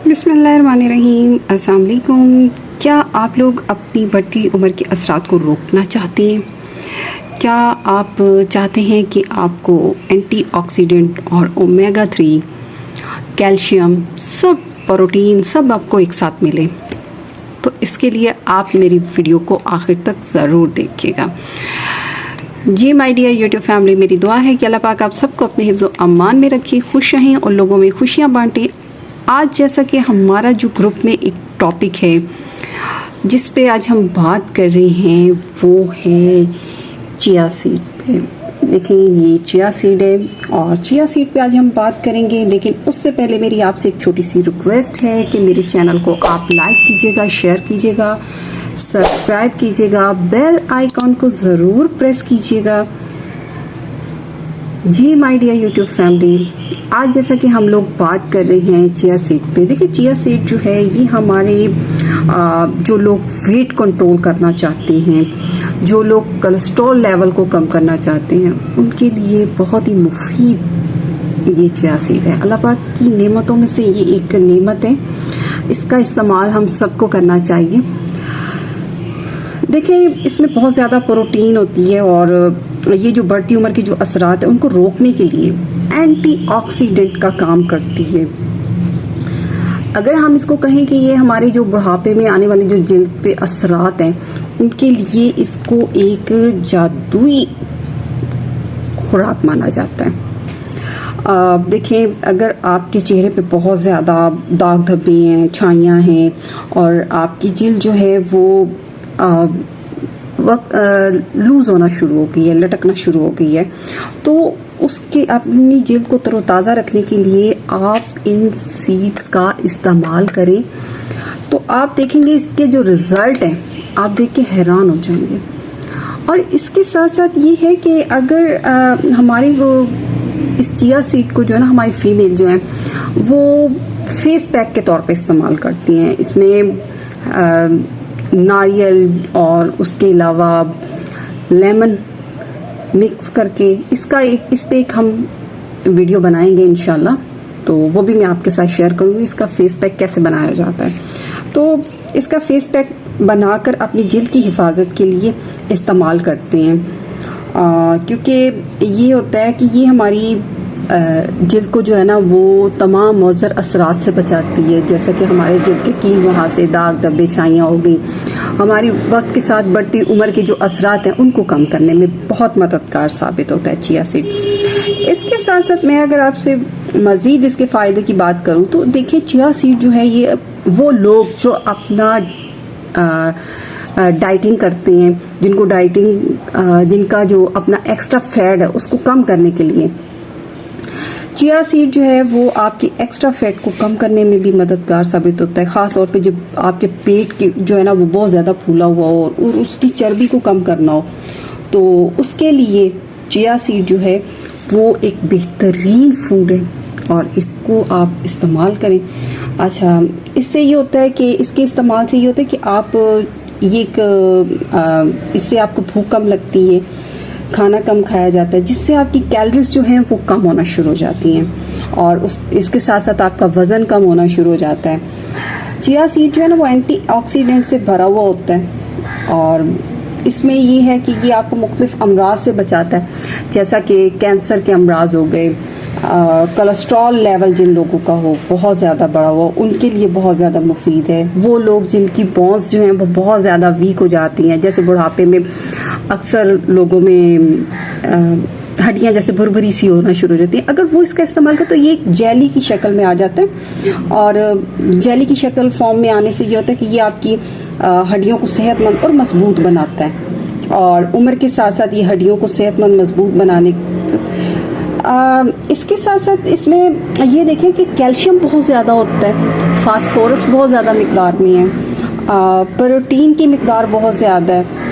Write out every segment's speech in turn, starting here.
बिस्मिल्लाहिर्रहमानिर्रहीम। अस्सलाम वालेकुम। क्या आप लोग अपनी बढ़ती उम्र के असरात को रोकना चाहते हैं? क्या आप चाहते हैं कि आपको एंटीऑक्सीडेंट और ओमेगा 3, कैल्शियम, सब प्रोटीन सब आपको एक साथ मिले? तो इसके लिए आप मेरी वीडियो को आखिर तक ज़रूर देखिएगा। जी माय डियर यूट्यूब फैमिली, मेरी दुआ है कि अल्लाह पाक आप सबको अपने हिफ्ज़ व अमान में रखे, खुश रहें और लोगों में खुशियाँ बांटें। आज जैसा कि हमारा जो ग्रुप में एक टॉपिक है जिस पे आज हम बात कर रहे हैं वो है चिया सीड पे। देखिए ये चिया सीड है और चिया सीड पे आज हम बात करेंगे, लेकिन उससे पहले मेरी आपसे एक छोटी सी रिक्वेस्ट है कि मेरे चैनल को आप लाइक कीजिएगा, शेयर कीजिएगा, सब्सक्राइब कीजिएगा, बेल आइकॉन को ज़रूर प्रेस कीजिएगा। जी माय डियर यूट्यूब फैमिली, आज जैसा कि हम लोग बात कर रहे हैं चिया सीड पे। देखिए चिया सीड जो है ये हमारे जो लोग वेट कंट्रोल करना चाहते हैं, जो लोग कोलेस्ट्रॉल लेवल को कम करना चाहते हैं, उनके लिए बहुत ही मुफीद ये चिया सीड है। अल्लाह पाक की नेमतों में से ये एक नेमत है, इसका इस्तेमाल हम सबको करना चाहिए। देखिए इसमें बहुत ज़्यादा प्रोटीन होती है और ये जो बढ़ती उम्र के जो असरात है उनको रोकने के लिए एंटीऑक्सीडेंट का काम करती है। अगर हम इसको कहें कि ये हमारे जो बुढ़ापे में आने वाले जो जिल्द पे असरात हैं उनके लिए इसको एक जादुई खुराक माना जाता है। देखें अगर आपके चेहरे पे बहुत ज़्यादा दाग धब्बे हैं, छाइयाँ हैं और आपकी जिल्द जो है वो वक्त लूज़ होना शुरू हो गई है, लटकना शुरू हो गई है, तो उसके अपनी जिल्द को तरोताज़ा रखने के लिए आप इन सीड्स का इस्तेमाल करें। तो आप देखेंगे इसके जो रिज़ल्ट हैं आप देख के हैरान हो जाएंगे। और इसके साथ साथ ये है कि अगर हमारी वो इस चिया सीड को जो है ना हमारी फीमेल जो हैं वो फेस पैक के तौर पे इस्तेमाल करती हैं। इसमें नारियल और उसके अलावा लेमन मिक्स करके इसका इस पे एक हम वीडियो बनाएंगे इंशाल्लाह, तो वो भी मैं आपके साथ शेयर करूँगी इसका फेस पैक कैसे बनाया जाता है। तो इसका फेस पैक बनाकर अपनी जिल्द की हिफाजत के लिए इस्तेमाल करते हैं, क्योंकि ये होता है कि ये हमारी जिल्द को जो है ना वो तमाम मुज़र असरात से बचाती है। जैसा कि हमारे जिल्द के कील वहाँ से दाग धब्बे छाइयाँ हो गई, हमारी वक्त के साथ बढ़ती उम्र के जो असरात हैं उनको कम करने में बहुत मददगार साबित होता है चिया सीड। इसके साथ साथ मैं अगर आपसे मज़ीद इसके फ़ायदे की बात करूँ तो देखिए चिया सीड जो है ये वो लोग जो अपना डाइटिंग करते हैं, जिनको डाइटिंग जिनका जो अपना एक्स्ट्रा फैट है उसको कम करने के लिए चिया सीड जो है वो आपकी एक्स्ट्रा फैट को कम करने में भी मददगार साबित होता है। ख़ास तौर पे जब आपके पेट के जो है ना वो बहुत ज़्यादा फूला हुआ हो और उसकी चर्बी को कम करना हो तो उसके लिए चिया सीड जो है वो एक बेहतरीन फूड है और इसको आप इस्तेमाल करें। अच्छा, इससे ये होता है कि इसके इस्तेमाल से ये होता है कि आप ये इससे आपको भूख कम लगती है, खाना कम खाया जाता है, जिससे आपकी कैलोरीज जो हैं वो कम होना शुरू हो जाती हैं और इसके साथ साथ आपका वज़न कम होना शुरू हो जाता है। चिया सीड जो है ना वो एंटीऑक्सीडेंट से भरा हुआ होता है और इसमें ये है कि ये आपको मुख्तलिफ अमराज से बचाता है, जैसा कि कैंसर के अमराज हो गए, कोलेस्ट्रॉल लेवल जिन लोगों का हो बहुत ज़्यादा बढ़ा हुआ उनके लिए बहुत ज़्यादा मुफीद है। वो लोग जिनकी बोन्स जो हैं वो बहुत ज़्यादा वीक हो जाती हैं, जैसे बुढ़ापे में अक्सर लोगों में हड्डियां जैसे भुरभुरी सी होना शुरू हो जाती हैं, अगर वो इसका इस्तेमाल करें तो ये एक जेली की शक्ल में आ जाता है और जेली की शक्ल फॉर्म में आने से ये होता है कि ये आपकी हड्डियों को सेहतमंद और मजबूत बनाता है और उम्र के साथ साथ ये हड्डियों को सेहतमंद मजबूत बनाने इसके साथ साथ इसमें ये देखें कि कैल्शियम बहुत ज़्यादा होता है, फास्फोरस बहुत ज़्यादा मिकदार में है, प्रोटीन की मिकदार बहुत ज़्यादा है।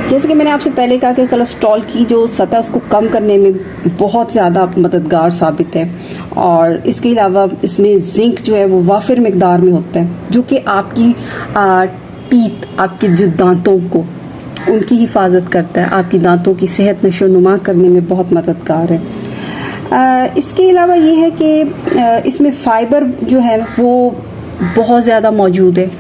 जैसे कि मैंने आपसे पहले कहा कि कोलेस्ट्रॉल की जो सतह उसको कम करने में बहुत ज़्यादा मददगार साबित है और इसके अलावा इसमें जिंक जो है वो वाफिर मिकदार में होता है, जो कि आपकी टीथ, आपके जो दांतों को उनकी हिफाजत करता है, आपकी दांतों की सेहत नशो नुमा करने में बहुत मददगार है। इसके अलावा ये है कि इसमें फाइबर जो है वो बहुत ज़्यादा मौजूद है।